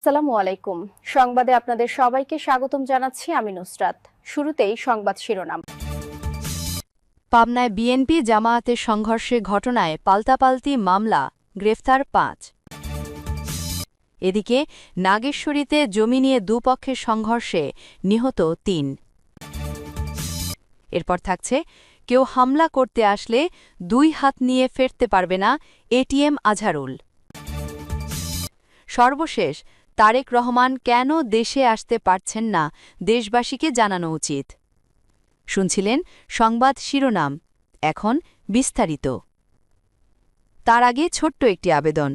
আসসালামু আলাইকুম। সংবাদে আপনাদের সবাইকে স্বাগতম জানাচ্ছি আমি নুসরাত। শুরুতেই সংবাদ শিরোনাম। পাবনায় বিএনপি জামায়াতের সংঘর্ষের ঘটনায় পাল্টাপাল্টি মামলা, গ্রেফতার ৫। এদিকে নাগেশ্বরীতে জমি নিয়ে দুপক্ষের সংঘর্ষে নিহত ৩। এরপর থাকছে কেউ হামলা করতে আসলে দুই হাত নিয়ে ফেরতে পারবে না এটিএম আজহারুল। সর্বশেষ তারেক রহমান কেন দেশে আসতে পারছেন না দেশবাসীকে জানানো উচিত। শুনছিলেন সংবাদ শিরোনাম, এখন বিস্তারিত। তার আগে ছোট্ট একটি আবেদন।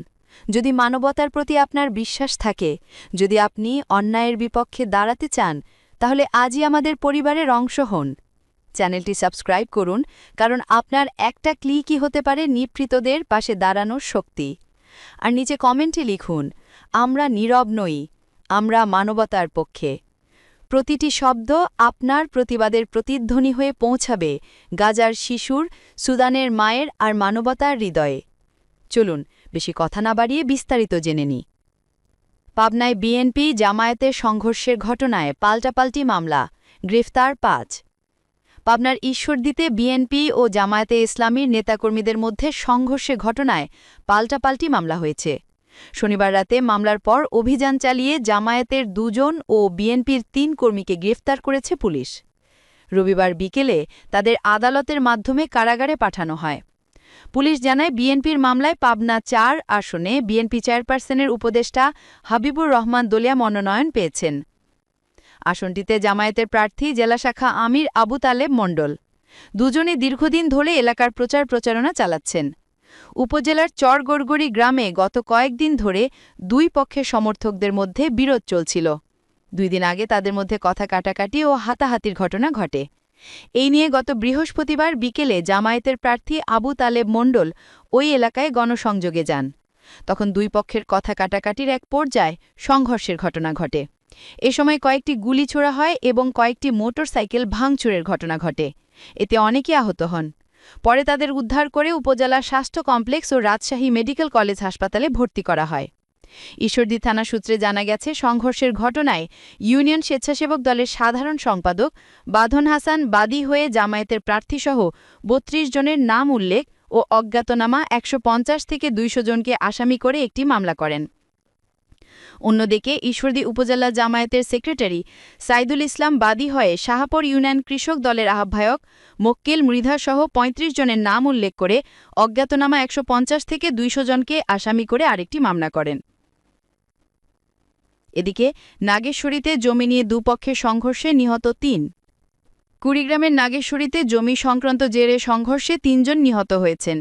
যদি মানবতার প্রতি আপনার বিশ্বাস থাকে, যদি আপনি অন্যায়ের বিপক্ষে দাঁড়াতে চান, তাহলে আজই আমাদের পরিবারের অংশ হন। চ্যানেলটি সাবস্ক্রাইব করুন, কারণ আপনার একটা ক্লিকই হতে পারে নিপীড়িতদের পাশে দাঁড়ানোর শক্তি। আর নিচে কমেন্টে লিখুন, আমরা নীরব নই, আমরা মানবতার পক্ষে। প্রতিটি শব্দ আপনার প্রতিবাদের প্রতিধ্বনি হয়ে পৌঁছাবে গাজার শিশুর, সুদানের মায়ের আর মানবতার হৃদয়ে। চলুন বেশি কথা না বাড়িয়ে বিস্তারিত জেনে নিই। পাবনায় বিএনপি জামায়াতের সংঘর্ষের ঘটনায় পাল্টাপাল্টি মামলা, গ্রেফতার ৫। পাবনার ঈশ্বরদীতে বিএনপি ও জামায়াতে ইসলামীর নেতাকর্মীদের মধ্যে সংঘর্ষের ঘটনায় পাল্টাপাল্টি মামলা হয়েছে। শনিবার রাতে মামলার পর অভিযান চালিয়ে জামায়াতের ২ জন ও বিএনপির ৩ কর্মীকে গ্রেফতার করেছে পুলিশ। রবিবার বিকেলে তাদের আদালতের মাধ্যমে কারাগারে পাঠানো হয়। পুলিশ জানায়, বিএনপির মামলায় পাবনা ৪ আসনে বিএনপি চেয়ারপারসনের উপদেষ্টা হাবিবুর রহমান দলিয়া মনোনয়ন পেয়েছেন। আসনটিতে জামায়াতের প্রার্থী জেলা শাখা আমির আবু তালেব মণ্ডল। দুজনে দীর্ঘদিন ধরে এলাকার প্রচারণা চালাচ্ছেন। উপজেলার চরগড়গড়ি গ্রামে গত কয়েকদিন ধরে দুই পক্ষের সমর্থকদের মধ্যে বিরোধ চলছিল। ২ দিন আগে তাদের মধ্যে কথা কাটাকাটি ও হাতাহাতির ঘটনা ঘটে। এই নিয়ে গত বৃহস্পতিবার বিকেলে জামায়াতের প্রার্থী আবু তালেব মণ্ডল ওই এলাকায় গণসংযোগে যান। তখন দুই পক্ষের কথা কাটাকাটির এক পর্যায়ে সংঘর্ষের ঘটনা ঘটে। এ সময় কয়েকটি গুলি ছোড়া হয় এবং কয়েকটি মোটরসাইকেল ভাঙচুরের ঘটনা ঘটে। এতে অনেকে আহত হন। পরে তাদের উদ্ধার করে উপজেলা স্বাস্থ্য কমপ্লেক্স ও রাজশাহী মেডিকেল কলেজ হাসপাতালে ভর্তি করা হয়। ঈশ্বরদী থানা সূত্রে জানা গেছে, সংঘর্ষের ঘটনায় ইউনিয়ন স্বেচ্ছাসেবক দলের সাধারণ সম্পাদক বাঁধন হাসান বাদী হয়ে জামায়াতের প্রার্থীসহ ৩২ জনের নাম উল্লেখ ও অজ্ঞাতনামা ১৫০ থেকে ২০০ জনকে আসামি করে একটি মামলা করেন। অন্যদিকে ঈশ্বরদী উপজেলা জামায়াতের সেক্রেটারি সাইদুল ইসলাম বাদী হয়ে শাহপুর ইউনিয়ন কৃষক দলের আহ্বায়ক মক্কেল মৃধাসহ ৩৫ জনের নাম উল্লেখ করে অজ্ঞাতনামা ১৫০ থেকে ২০০ জনকে আসামি করে আরেকটি মামলা করেন। এদিকে নাগেশ্বরীতে জমি নিয়ে দুপক্ষের সংঘর্ষে নিহত ৩। কুড়িগ্রামের নাগেশ্বরীতে জমি সংক্রান্ত জেরে সংঘর্ষে ৩ জন নিহত হয়েছেন।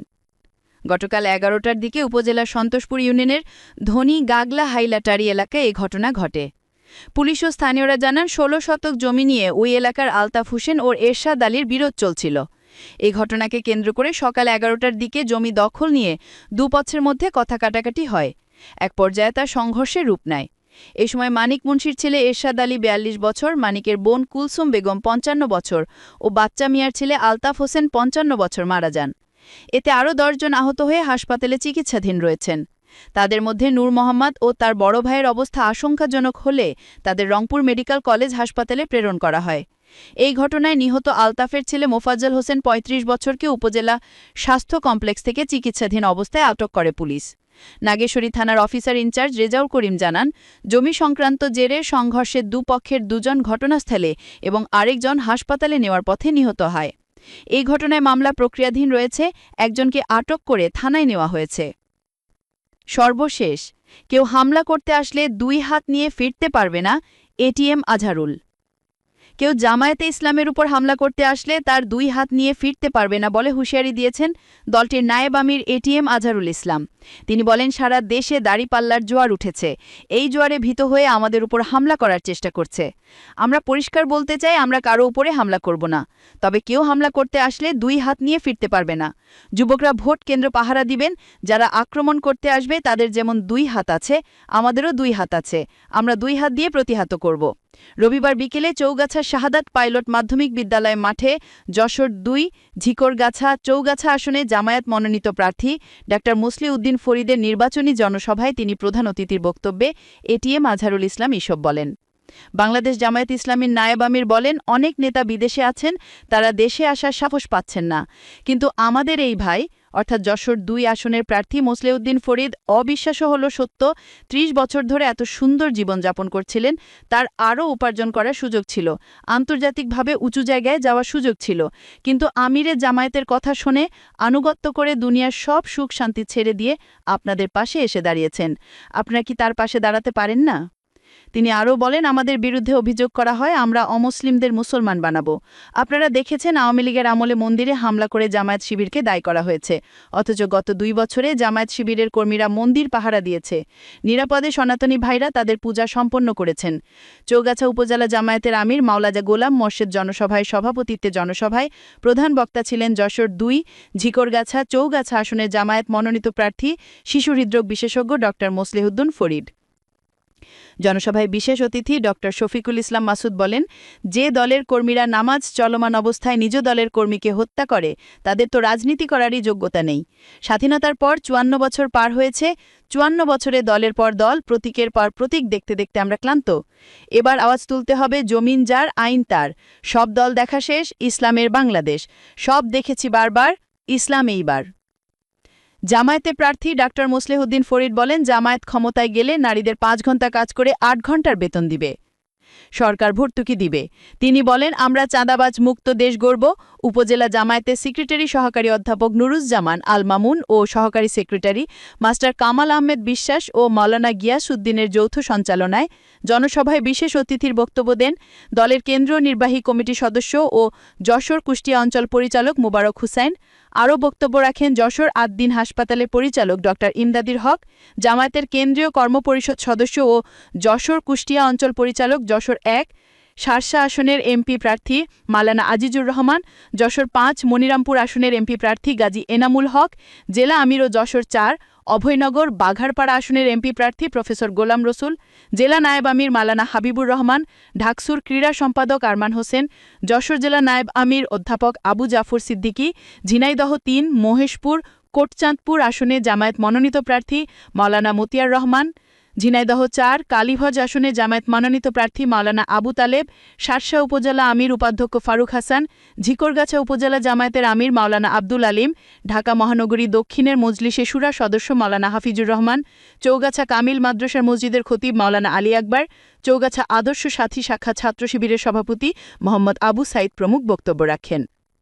গতকাল ১১টার দিকে উপজেলার সন্তোষপুর ইউনিয়নের ধনী গাগলা হাইলাটারি এলাকায় এ ঘটনা ঘটে। পুলিশ ও স্থানীয়রা জানান, ১৬ শতক জমি নিয়ে ওই এলাকার আলতাফ হোসেন ও এরশাদ আলীর বিরোধ চলছিল। এই ঘটনাকে কেন্দ্র করে সকাল ১১টার দিকে জমি দখল নিয়ে দুপক্ষের মধ্যে কথা কাটাকাটি হয়। এক পর্যায়ে তা সংঘর্ষের রূপ নেয়। এই সময় মানিক মুন্সির ছেলে এরশাদ আলী ৪২ বছর, মানিকের বোন কুলসুম বেগম ৫৫ বছর ও বাচ্চা মিয়ার ছেলে আলতাফ হোসেন ৫৫ বছর মারা যান। এতে আরও ১০ জন আহত হয়ে হাসপাতালে চিকিৎসাধীন রয়েছেন। তাদের মধ্যে নূর মোহাম্মদ ও তার বড় ভাইয়ের অবস্থা আশঙ্কাজনক হলে তাদের রংপুর মেডিকেল কলেজ হাসপাতালে প্রেরণ করা হয়। এই ঘটনায় নিহত আলতাফের ছেলে মোফাজ্জল হোসেন ৩৫ বছরকে উপজেলা স্বাস্থ্য কমপ্লেক্স থেকে চিকিৎসাধীন অবস্থায় আটক করে পুলিশ। নাগেশ্বরী থানার অফিসার ইনচার্জ রেজাউল করিম জানান, জমি সংক্রান্ত জেরে সংঘর্ষের দুপক্ষের ২ জন ঘটনাস্থলে এবং আরেকজন হাসপাতালে নেওয়ার পথে নিহত হয়। এই ঘটনায় মামলা প্রক্রিয়াধীন রয়েছে, একজনকে আটক করে থানায় নেওয়া হয়েছে। সর্বশেষ কেউ হামলা করতে আসলে দুই হাত নিয়ে ফিরতে পারবে না এটিএম আজহারুল। কেউ জামায়াতে ইসলামের উপর হামলা করতে আসলে তার দুই হাত নিয়ে ফিরতে পারবে না বলে হুঁশিয়ারি দিয়েছেন দলটির নায়েব আমির এটিএম আজহারুল ইসলাম। তিনি বলেন, সারা দেশে দাড়িপাল্লার জোয়ার উঠেছে। এই জোয়ারে ভীত হয়ে আমাদের উপর হামলা করার চেষ্টা করছে। আমরা পরিষ্কার বলতে চাই, আমরা কারো উপরে হামলা করব না। তবে কেউ হামলা করতে আসলে দুই হাত নিয়ে ফিরতে পারবে না। যুবকরা ভোট কেন্দ্র পাহারা দিবেন। যারা আক্রমণ করতে আসবে তাদের যেমন দুই হাত আছে, আমাদেরও দুই হাত আছে। আমরা দুই হাত দিয়ে প্রতিহত করব। রবিবার বিকেলে চৌগাছা শাহাদাত পাইলট মাধ্যমিক বিদ্যালয় মাঠে যশোর ২ ঝিকরগাছা চৌগাছা আসনে জামায়াত মনোনীত প্রার্থী ডা মুসলিউদ্দিন ফরিদের নির্বাচনী জনসভায় তিনি প্রধান অতিথির বক্তব্যে এটিএম আজহারুল ইসলাম এসব বলেন। বাংলাদেশ জামায়াত ইসলামীর নায়েব আমির বলেন, অনেক নেতা বিদেশে আছেন, তারা দেশে আসার সাহস পাচ্ছেন না, কিন্তু আমাদের এই ভাই অর্থাৎ যশোর ২ আসনের প্রার্থী মুসলিউদ্দিন ফরিদ অবিশ্বাস্য হলো সত্য ৩০ বছর ধরে এত সুন্দর জীবনযাপন করছিলেন, তার আরও উপার্জন করার সুযোগ ছিল, আন্তর্জাতিকভাবে উঁচু জায়গায় যাওয়ার সুযোগ ছিল, কিন্তু আমিরের জামায়াতের কথা শুনে আনুগত্য করে দুনিয়ার সব সুখ শান্তি ছেড়ে দিয়ে আপনাদের পাশে এসে দাঁড়িয়েছেন। আপনারা কি তার পাশে দাঁড়াতে পারেন না? তিনি আরও বলেন, আমাদের বিরুদ্ধে অভিযোগ করা হয় আমরা অমুসলিমদের মুসলমান বানাবো। আপনারা দেখেছেন আওয়ামী লীগের আমলে মন্দিরে হামলা করে জামায়াত শিবিরকে দায়ী করা হয়েছে, অথচ গত ২ বছরে জামায়াত শিবিরের কর্মীরা মন্দির পাহারা দিয়েছে, নিরাপদে সনাতনী ভাইরা তাদের পূজা সম্পন্ন করেছেন। চৌগাছা উপজেলা জামায়াতের আমির মাওলানা গোলাম মোর্শেদ জনসভায় সভাপতিত্বে জনসভায় প্রধান বক্তা ছিলেন যশোর ২ ঝিকরগাছা চৌগাছা আসনের জামায়াত মনোনীত প্রার্থী শিশু হৃদরোগ বিশেষজ্ঞ ড মুসলিউদ্দিন ফরিদ। জনসভায় বিশেষ অতিথি ড শফিকুল ইসলাম মাসুদ বলেন, যে দলের কর্মীরা নামাজ চলমান অবস্থায় নিজ দলের কর্মীকে হত্যা করে তাদের তো রাজনীতি করারই যোগ্যতা নেই। স্বাধীনতার পর ৫৪ বছর পার হয়েছে, ৫৪ বছরে দলের পর দল, প্রতীকের পর প্রতীক দেখতে দেখতে আমরা ক্লান্ত। এবার আওয়াজ তুলতে হবে জমিন যার আইন তার। সব দল দেখা শেষ, ইসলামের বাংলাদেশ। সব দেখেছি বারবার, ইসলাম এইবার। জামায়াতে প্রার্থী ডা মুসলিউদ্দিন ফরিদ বলেন, জামায়াত ক্ষমতায় গেলে নারীদের ৫ ঘণ্টা কাজ করে ৮ ঘণ্টার বেতন দিবে, সরকার ভর্তুকি দিবে। তিনি বলেন, আমরা চাঁদাবাজ মুক্ত দেশ গড়ব। উপজেলা জামায়াতের সেক্রেটারি সহকারী অধ্যাপক নুরুজ্জামান আল মামুন ও সহকারী সেক্রেটারি মাস্টার কামাল আহমেদ বিশ্বাস ও মাওলানা গিয়াস উদ্দিনের যৌথ সঞ্চালনায় জনসভায় বিশেষ অতিথির বক্তব্য দেন দলের কেন্দ্রীয় নির্বাহী কমিটির সদস্য ও যশোর কুষ্টিয়া অঞ্চল পরিচালক মোবারক হুসাইন। আরও বক্তব্য রাখেন যশোর আদ-দ্বীন হাসপাতালের পরিচালক ড ইমদাদুল হক, জামায়াতের কেন্দ্রীয় কর্মপরিষদ সদস্য ও যশোর কুষ্টিয়া অঞ্চল পরিচালক যশোর ১ শার্শা আসনের এমপি প্রার্থী মাওলানা আজিজুর রহমান, যশোর ৫ মনিরামপুর আসনের এমপি প্রার্থী গাজী এনামুল হক, জেলা আমির ও যশোর ৪ অভয়নগর বাঘারপাড়া আসনের এমপি প্রার্থী প্রফেসর গোলাম রসুল, জেলা নায়েব আমির মাওলানা হাবিবুর রহমান, ঢাকসুর ক্রীড়া সম্পাদক আরমান হোসেন, যশোর জেলা নায়েব আমির অধ্যাপক আবু জাফর সিদ্দিকী, ঝিনাইদহ ৩ মহেশপুর কোটচাঁদপুর আসনে জামায়াত মনোনীত প্রার্থী মাওলানা মতিয়ার রহমান, ঝিনাইদহ ৪ কালীভজ আসনে জামায়াত মনোনীত প্রার্থী মাওলানা আবু তালেব, শার্শা উপজেলা আমির উপাধ্যক্ষ ফারুক হাসান, ঝিকরগাছা উপজেলা জামায়াতের আমির মাওলানা আব্দুল আলিম, ঢাকা মহানগরী দক্ষিণের মজলিসে শুরা সদস্য মাওলানা হাফিজুর রহমান, চৌগাছা কামিল মাদ্রাসার মসজিদের খতিব মাওলানা আলী আকবর, চৌগাছা আদর্শ সাথী শাখা ছাত্র শিবিরের সভাপতি মোহাম্মদ আবু সাইদ প্রমুখ বক্তব্য রাখেন।